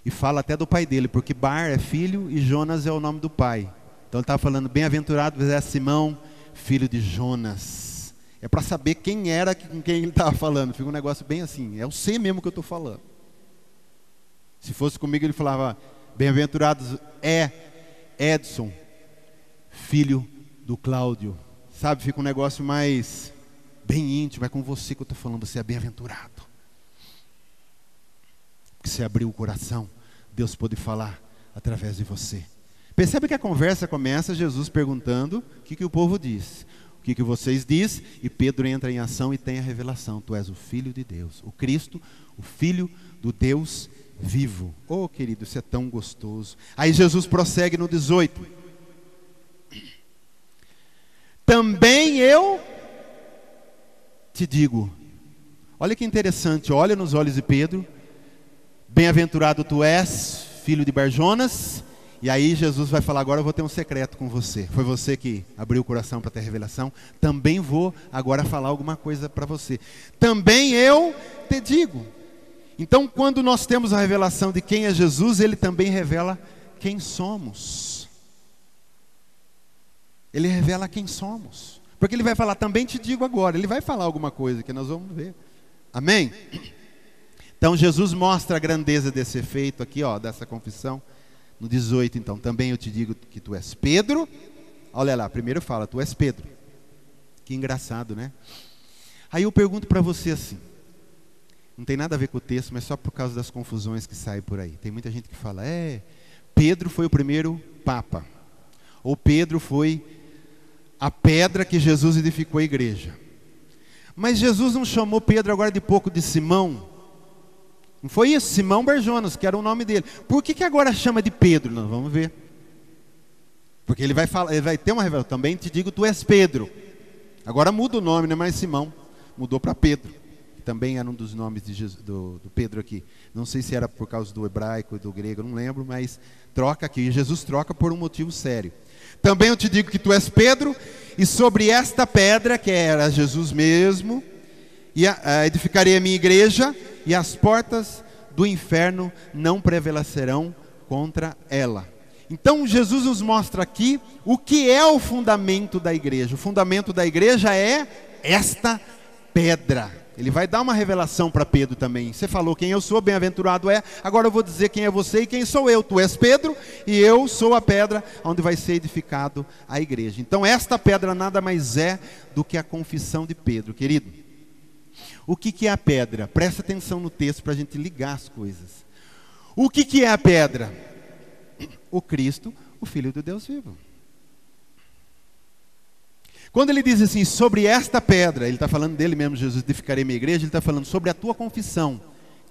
E fala até do pai dele, porque Bar é filho e Jonas é o nome do pai. Então ele estava falando: bem-aventurado és Simão, filho de Jonas. É para saber quem era com quem ele estava falando. Fica um negócio bem assim, é o C mesmo que eu estou falando. Se fosse comigo, ele falava: bem-aventurados é Edson, filho do Cláudio. Sabe, fica um negócio mais bem íntimo. É com você que eu estou falando, você é bem-aventurado. Porque você abriu o coração, Deus pôde falar através de você. Percebe que a conversa começa Jesus perguntando o que o povo diz. O que vocês diz? E Pedro entra em ação e tem a revelação: tu és o Filho de Deus, o Cristo, o Filho do Deus vivo. Oh, querido, isso é tão gostoso. Aí Jesus prossegue no 18: também eu te digo. Olha que interessante, olha nos olhos de Pedro: bem-aventurado tu és, filho de Barjonas. E aí Jesus vai falar: agora eu vou ter um secreto com você. Foi você que abriu o coração para ter revelação. Também vou agora falar alguma coisa para você. Também eu te digo. Então, quando nós temos a revelação de quem é Jesus, Ele também revela quem somos. Ele revela quem somos. Porque Ele vai falar: também te digo agora. Ele vai falar alguma coisa que nós vamos ver. Amém? Então, Jesus mostra a grandeza desse efeito aqui, ó, dessa confissão. No 18, então: também eu te digo que tu és Pedro. Olha lá, primeiro fala: tu és Pedro. Que engraçado, né? Aí eu pergunto para você assim, não tem nada a ver com o texto, mas só por causa das confusões que saem por aí. Tem muita gente que fala: Pedro foi o primeiro papa, ou Pedro foi a pedra que Jesus edificou a igreja. Mas Jesus não chamou Pedro agora de pouco de Simão? Não foi isso? Simão Barjonas, que era o nome dele. Por que agora chama de Pedro? Nós vamos ver. Porque ele vai falar, ele vai ter uma revelação. Também te digo, tu és Pedro. Agora muda o nome, não é mais Simão. Mudou para Pedro. Que também era um dos nomes de Jesus, do Pedro aqui. Não sei se era por causa do hebraico e do grego, não lembro, mas troca aqui. Jesus troca por um motivo sério. Também eu te digo que tu és Pedro, e sobre esta pedra, que era Jesus mesmo, edificarei a minha igreja, e as portas do inferno não prevalecerão contra ela. Então Jesus nos mostra aqui o que é o fundamento da igreja. O fundamento da igreja é esta pedra. Ele vai dar uma revelação para Pedro também. Você falou quem eu sou, bem-aventurado é. Agora eu vou dizer quem é você e quem sou eu. Tu és Pedro e eu sou a pedra onde vai ser edificado a igreja. Então esta pedra nada mais é do que a confissão de Pedro, querido. O que é a pedra? Presta atenção no texto para a gente ligar as coisas. O que é a pedra? O Cristo, o Filho do Deus vivo. Quando ele diz assim: sobre esta pedra, ele está falando dele mesmo: Jesus, edificarei minha igreja. Ele está falando sobre a tua confissão: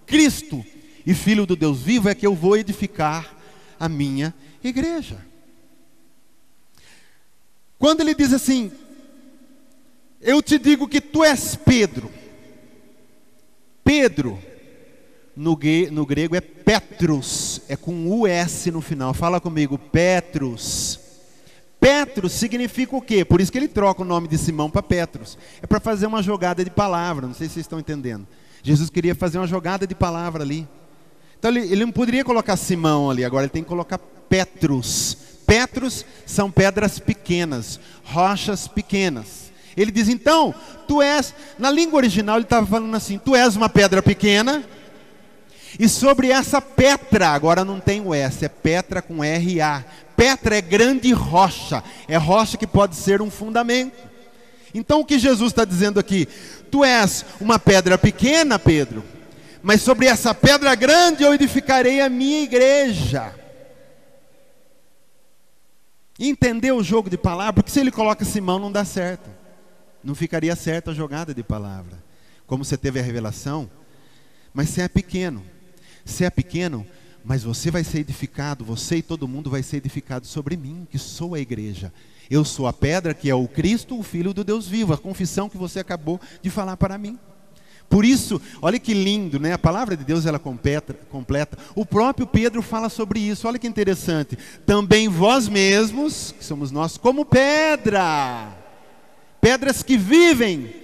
Cristo e Filho do Deus vivo é que eu vou edificar a minha igreja. Quando ele diz assim: eu te digo que tu és Pedro. Pedro, no grego é Petros, é com US no final. Fala comigo: Petros. Petros significa o quê? Por isso que ele troca o nome de Simão para Petros. É para fazer uma jogada de palavra, não sei se vocês estão entendendo. Jesus queria fazer uma jogada de palavra ali. Então ele não poderia colocar Simão ali, agora ele tem que colocar Petros. Petros são pedras pequenas, rochas pequenas. Ele diz: então, tu és, na língua original ele estava falando assim: tu és uma pedra pequena, e sobre essa Petra, agora não tem o S, é Petra com R-A, Petra é grande rocha, é rocha que pode ser um fundamento. Então o que Jesus está dizendo aqui? Tu és uma pedra pequena, Pedro, mas sobre essa pedra grande eu edificarei a minha igreja. Entendeu o jogo de palavra? Porque se ele coloca Simão não dá certo, não ficaria certa a jogada de palavra. Como você teve a revelação, mas você é pequeno, mas você vai ser edificado, você e todo mundo vai ser edificado sobre mim, que sou a igreja. Eu sou a pedra que é o Cristo, o Filho do Deus vivo, a confissão que você acabou de falar para mim. Por isso, olha que lindo, né? A palavra de Deus ela completa. O próprio Pedro fala sobre isso, olha que interessante. Também vós mesmos, que somos nós, como pedras que vivem,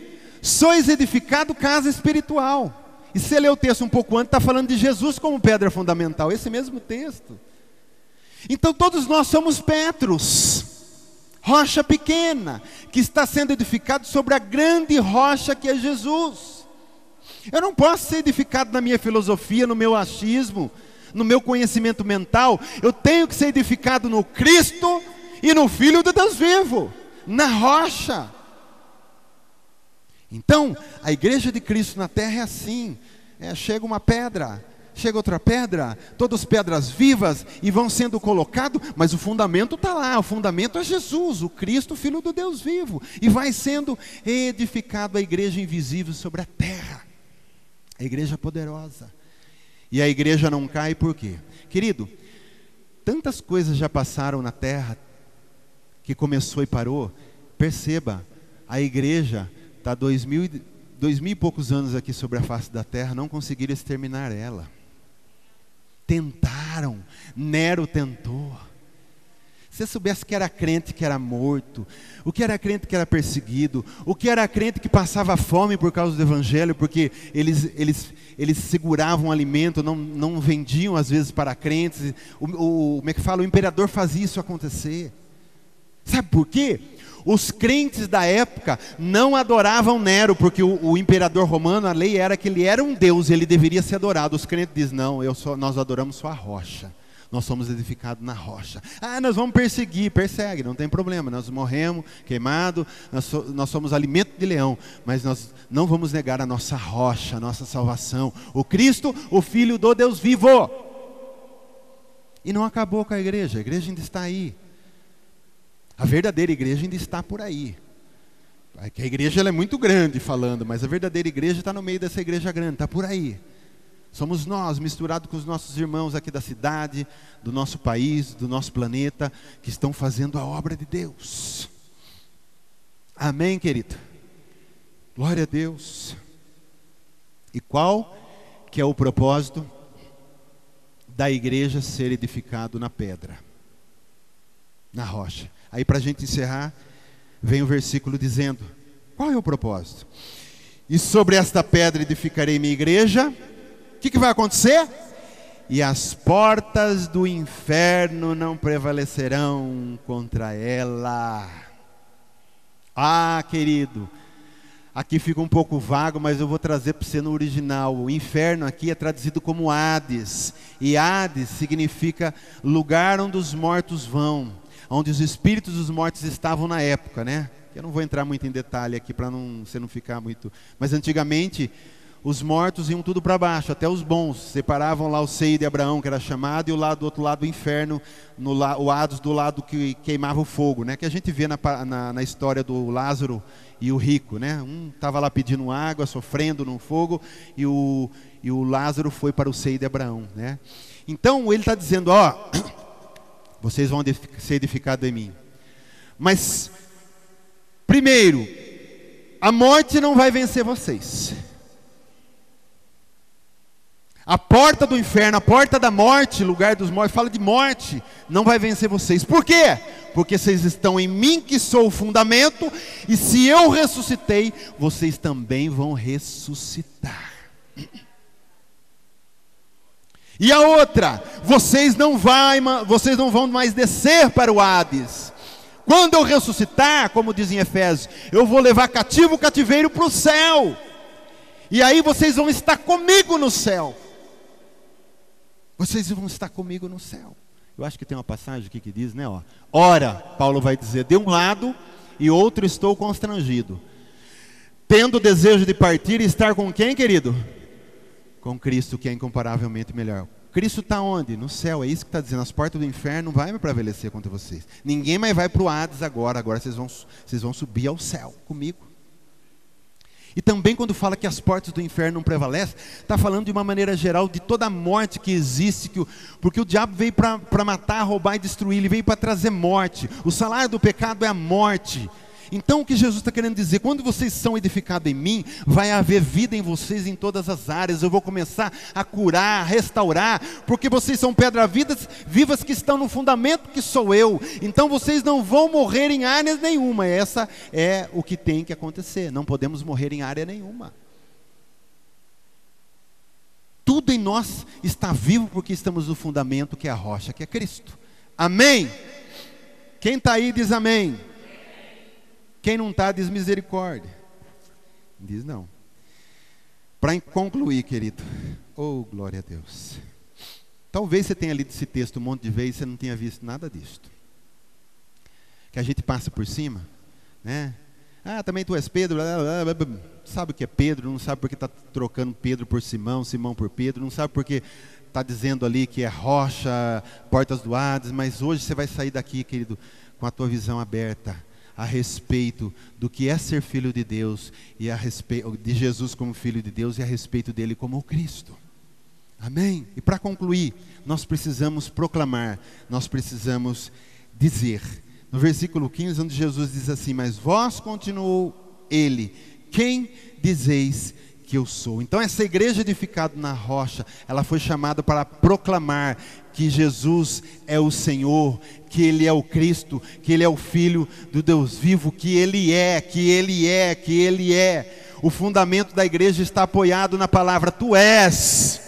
sois edificado casa espiritual. E se você ler o texto um pouco antes, está falando de Jesus como pedra fundamental, esse mesmo texto. Então todos nós somos Petros, rocha pequena, que está sendo edificado sobre a grande rocha que é Jesus. Eu não posso ser edificado na minha filosofia, no meu achismo, no meu conhecimento mental. Eu tenho que ser edificado no Cristo e no Filho do Deus vivo, na rocha. Então, a igreja de Cristo na terra é assim. Chega uma pedra, chega outra pedra, todas pedras vivas e vão sendo colocadas, mas o fundamento está lá, o fundamento é Jesus, o Cristo, Filho do Deus vivo. E vai sendo edificado a igreja invisível sobre a terra. A igreja poderosa. E a igreja não cai por quê? Querido, tantas coisas já passaram na terra, que começou e parou. Perceba, a igreja está 2000 e poucos anos aqui sobre a face da terra, não conseguiram exterminar ela. Tentaram, Nero tentou. Se você soubesse que era crente que era morto, o que era crente que era perseguido, o que era crente que passava fome por causa do evangelho, porque eles seguravam alimento, não vendiam às vezes para crentes. Como é que fala? O imperador fazia isso acontecer. Sabe por quê? Os crentes da época não adoravam Nero, porque o imperador romano, a lei era que ele era um deus, ele deveria ser adorado. Os crentes dizem, não, nós adoramos só a rocha. Nós somos edificados na rocha. Nós vamos perseguir, persegue, não tem problema. Nós morremos, queimados, nós somos alimento de leão. Mas nós não vamos negar a nossa rocha, a nossa salvação. O Cristo, o Filho do Deus vivo. E não acabou com a igreja ainda está aí. A verdadeira igreja ainda está por aí. A igreja ela é muito grande falando, mas a verdadeira igreja está no meio dessa igreja grande, está por aí. Somos nós, misturados com os nossos irmãos aqui da cidade, do nosso país, do nosso planeta, que estão fazendo a obra de Deus. Amém, querido? Glória a Deus. E qual que é o propósito da igreja ser edificado na pedra? Na rocha. Aí para a gente encerrar, vem o versículo dizendo, qual é o propósito? E sobre esta pedra edificarei minha igreja. O que vai acontecer? E as portas do inferno não prevalecerão contra ela. Querido, aqui fica um pouco vago, mas eu vou trazer para você no original. O inferno aqui é traduzido como Hades. E Hades significa lugar onde os mortos vão, onde os espíritos dos mortos estavam na época, né? Eu não vou entrar muito em detalhe aqui para você não ficar muito... Mas antigamente... os mortos iam tudo para baixo, até os bons. Separavam lá o seio de Abraão, que era chamado, e do outro lado do inferno, o Hades do lado que queimava o fogo, né? Que a gente vê na história do Lázaro e o rico, né? Um estava lá pedindo água, sofrendo no fogo, e o Lázaro foi para o seio de Abraão, né? Então ele está dizendo, vocês vão ser edificados em mim. Mas, primeiro, a morte não vai vencer vocês. A porta do inferno, a porta da morte, lugar dos mortos, fala de morte, não vai vencer vocês. Por quê? Porque vocês estão em mim, que sou o fundamento, e se eu ressuscitei, vocês também vão ressuscitar. E a outra, vocês não vão mais descer para o Hades. Quando eu ressuscitar, como diz em Efésios, eu vou levar cativo o cativeiro para o céu. E aí vocês vão estar comigo no céu. Vocês vão estar comigo no céu. Eu acho que tem uma passagem aqui que diz, né? Ó, ora, Paulo vai dizer, de um lado e outro estou constrangido, tendo desejo de partir e estar com quem, querido? Com Cristo, que é incomparavelmente melhor. Cristo está onde? No céu, é isso que está dizendo. As portas do inferno não vai me prevalecer contra vocês. Ninguém mais vai para o Hades agora vocês vão subir ao céu comigo. E também quando fala que as portas do inferno não prevalecem, está falando de uma maneira geral de toda a morte que existe, porque o diabo veio para matar, roubar e destruir, ele veio para trazer morte. O salário do pecado é a morte. Então o que Jesus está querendo dizer, quando vocês são edificados em mim, vai haver vida em vocês em todas as áreas. Eu vou começar a curar, a restaurar, porque vocês são pedras vivas que estão no fundamento que sou eu. Então vocês não vão morrer em áreas nenhuma. Essa é o que tem que acontecer. Não podemos morrer em área nenhuma. Tudo em nós está vivo porque estamos no fundamento que é a rocha, que é Cristo. Amém? Quem está aí diz amém. Quem não está, diz misericórdia. Diz não. Para concluir, querido. Oh, glória a Deus. Talvez você tenha lido esse texto um monte de vezes e você não tenha visto nada disto. Que a gente passa por cima, né? Ah, também tu és Pedro. Sabe o que é Pedro? Não sabe porque está trocando Pedro por Simão, Simão por Pedro. Não sabe porque está dizendo ali que é rocha, portas do Hades. Mas hoje você vai sair daqui, querido, com a tua visão aberta a respeito do que é ser filho de Deus, e a respeito de Jesus como filho de Deus, e a respeito dele como o Cristo. Amém? E para concluir, nós precisamos proclamar, nós precisamos dizer, no versículo 15, onde Jesus diz assim, mas vós, continuou ele, quem dizeis que eu sou? Então essa igreja edificada na rocha, ela foi chamada para proclamar que Jesus é o Senhor, que Ele é o Cristo, que Ele é o Filho do Deus vivo, que Ele é, que Ele é, que Ele é. O fundamento da igreja está apoiado na palavra tu és.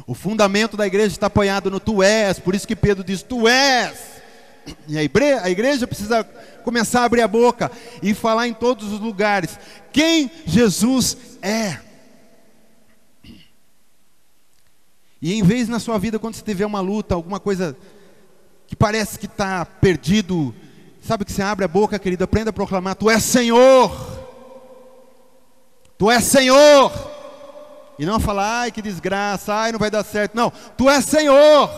O fundamento da igreja está apoiado no tu és, por isso que Pedro diz tu és. E a igreja precisa começar a abrir a boca e falar em todos os lugares quem Jesus é. E em vez na sua vida, quando você tiver uma luta, alguma coisa que parece que está perdido, sabe que você abre a boca, querido, aprenda a proclamar, tu és Senhor, tu és Senhor, e não falar, ai que desgraça, ai não vai dar certo, não, tu és Senhor,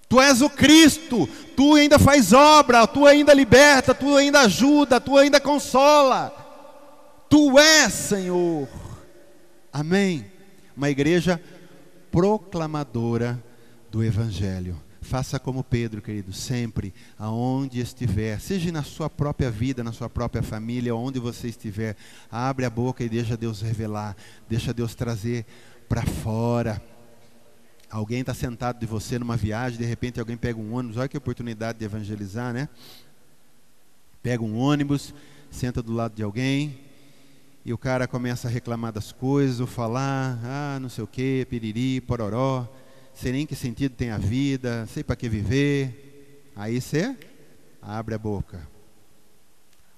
tu és o Cristo, tu ainda faz obra, tu ainda liberta, tu ainda ajuda, tu ainda consola, tu és Senhor, amém? Uma igreja proclamadora do Evangelho. Faça como Pedro, querido, sempre, aonde estiver, seja na sua própria vida, na sua própria família, onde você estiver, abre a boca e deixa Deus revelar, deixa Deus trazer para fora. Alguém está sentado de você numa viagem, de repente alguém pega um ônibus, olha que oportunidade de evangelizar, né? Pega um ônibus, senta do lado de alguém, e o cara começa a reclamar das coisas, ou falar, não sei o que, piriri, pororó, sei nem que sentido tem a vida, sei para que viver. Aí você abre a boca.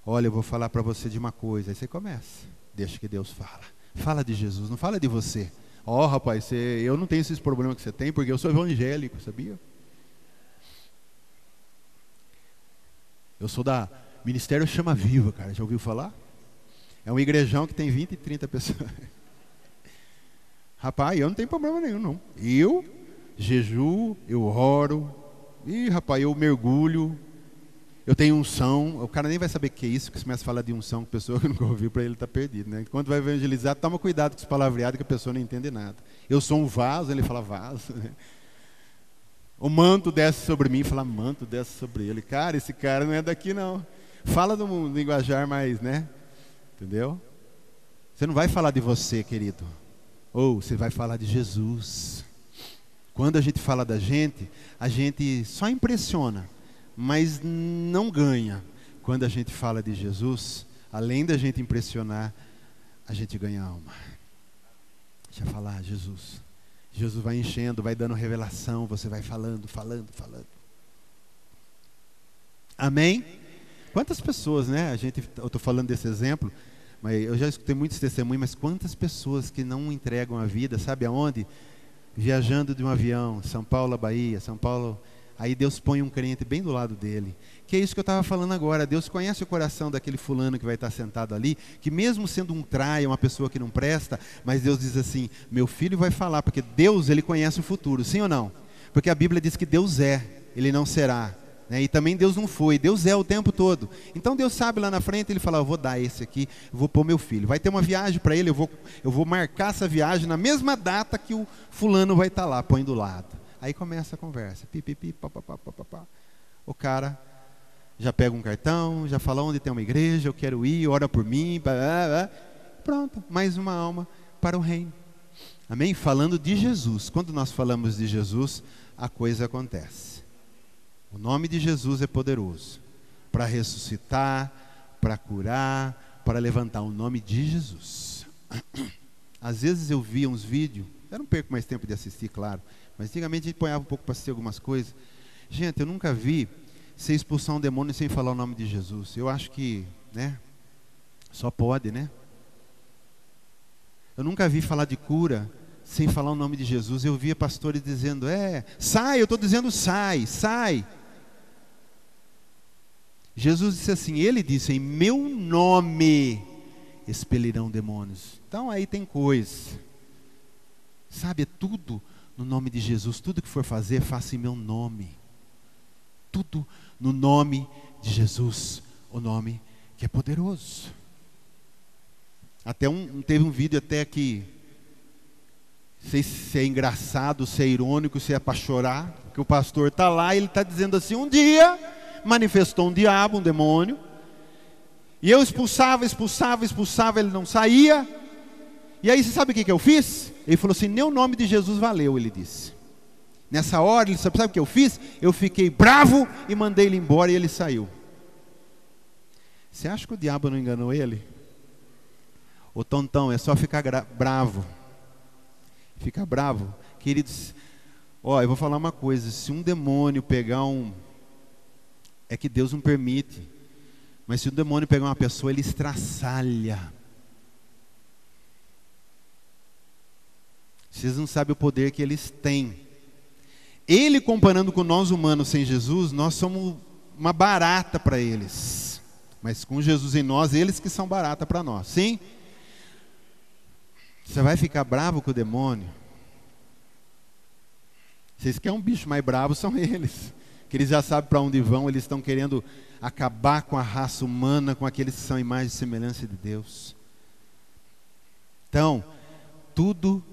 Olha, eu vou falar para você de uma coisa. Aí você começa, deixa que Deus fala. Fala de Jesus, não fala de você. Rapaz, eu não tenho esses problemas que você tem, porque eu sou evangélico, sabia? Eu sou da Ministério Chama Viva, cara, já ouviu falar? É um igrejão que tem 20 e 30 pessoas. Rapaz, eu não tenho problema nenhum, não. Eu jejuo, eu oro, rapaz, eu mergulho, eu tenho unção. O cara nem vai saber o que é isso, que começa a falar de unção com pessoa que nunca ouviu, para ele está perdido, né? Quando vai evangelizar, toma cuidado com os palavreados, que a pessoa não entende nada. Eu sou um vaso, ele fala vaso, né? O manto desce sobre mim, fala manto desce sobre ele. Cara, esse cara não é daqui, não. Fala no linguajar mais, né? Entendeu? Você não vai falar de você, querido. Ou você vai falar de Jesus. Quando a gente fala da gente, a gente só impressiona, mas não ganha. Quando a gente fala de Jesus, além da gente impressionar, a gente ganha alma. Deixa eu falar, Jesus. Jesus vai enchendo, vai dando revelação, você vai falando. Amém? Quantas pessoas, né? Eu estou falando desse exemplo, mas eu já escutei muitos testemunhos, mas quantas pessoas que não entregam a vida, sabe aonde? viajando de um avião, São Paulo, Bahia, São Paulo. Aí Deus põe um crente bem do lado dele. Que é isso que eu estava falando agora. Deus conhece o coração daquele fulano que vai estar sentado ali, que mesmo sendo um traia, uma pessoa que não presta, mas Deus diz assim, meu filho vai falar, porque Deus, ele conhece o futuro, sim ou não? Porque a Bíblia diz que Deus é, ele não será. E também Deus não foi, Deus é o tempo todo. Então Deus sabe lá na frente, ele fala, eu vou dar esse aqui, eu vou pôr meu filho. Vai ter uma viagem para ele, eu vou marcar essa viagem na mesma data que o fulano vai estar lá, põe do lado. Aí começa a conversa, pipipi, papapá, papapá. O cara já pega um cartão, já fala onde tem uma igreja, eu quero ir, ora por mim, pronto, mais uma alma para o reino. Amém? Falando de Jesus, quando nós falamos de Jesus, a coisa acontece. O nome de Jesus é poderoso para ressuscitar, para curar, para levantar o nome de Jesus. Às vezes eu via uns vídeos, eu não perco mais tempo de assistir, claro, mas antigamente a gente ponhava um pouco para assistir algumas coisas. Gente, eu nunca vi você expulsar um demônio sem falar o nome de Jesus. Eu acho que, só pode, né? Eu nunca vi falar de cura sem falar o nome de Jesus. Eu via pastores dizendo, sai, eu estou dizendo sai, sai. Jesus disse assim, ele disse, em meu nome expelirão demônios. Então aí tem coisa. Sabe, é tudo no nome de Jesus. Tudo que for fazer, faça em meu nome. Tudo no nome de Jesus, o nome que é poderoso. Até teve um vídeo até que, não sei se é engraçado, se é irônico, se é para chorar, que o pastor está lá e ele está dizendo assim, um dia manifestou um diabo, um demônio, e eu expulsava, ele não saía, e aí você sabe o que eu fiz? Ele falou assim, nem o nome de Jesus valeu, ele disse. Nessa hora, ele sabe o que eu fiz? Eu fiquei bravo e mandei ele embora e ele saiu. Você acha que o diabo não enganou ele? Ô tontão, é só ficar bravo. Fica bravo. Queridos, eu vou falar uma coisa, se um demônio pegar é que Deus não permite, mas se um demônio pegar uma pessoa, ele estraçalha. Vocês não sabem o poder que eles têm. Ele, comparando com nós humanos sem Jesus, nós somos uma barata para eles. Mas com Jesus em nós, eles que são barata para nós. Sim? Você vai ficar bravo com o demônio? Vocês querem um bicho mais bravo, são eles. Que eles já sabem para onde vão, eles estão querendo acabar com a raça humana, com aqueles que são imagem e semelhança de Deus. Então, tudo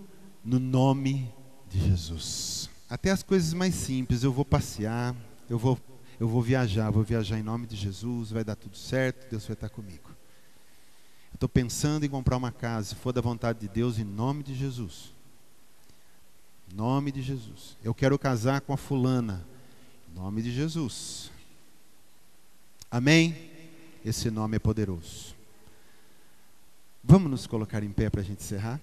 no nome de Jesus. Até as coisas mais simples, eu vou passear, eu vou viajar em nome de Jesus, vai dar tudo certo, Deus vai estar comigo. Eu estou pensando em comprar uma casa, se for da vontade de Deus, em nome de Jesus. Em nome de Jesus. Eu quero casar com a fulana, em nome de Jesus. Amém? Esse nome é poderoso. Vamos nos colocar em pé para a gente encerrar?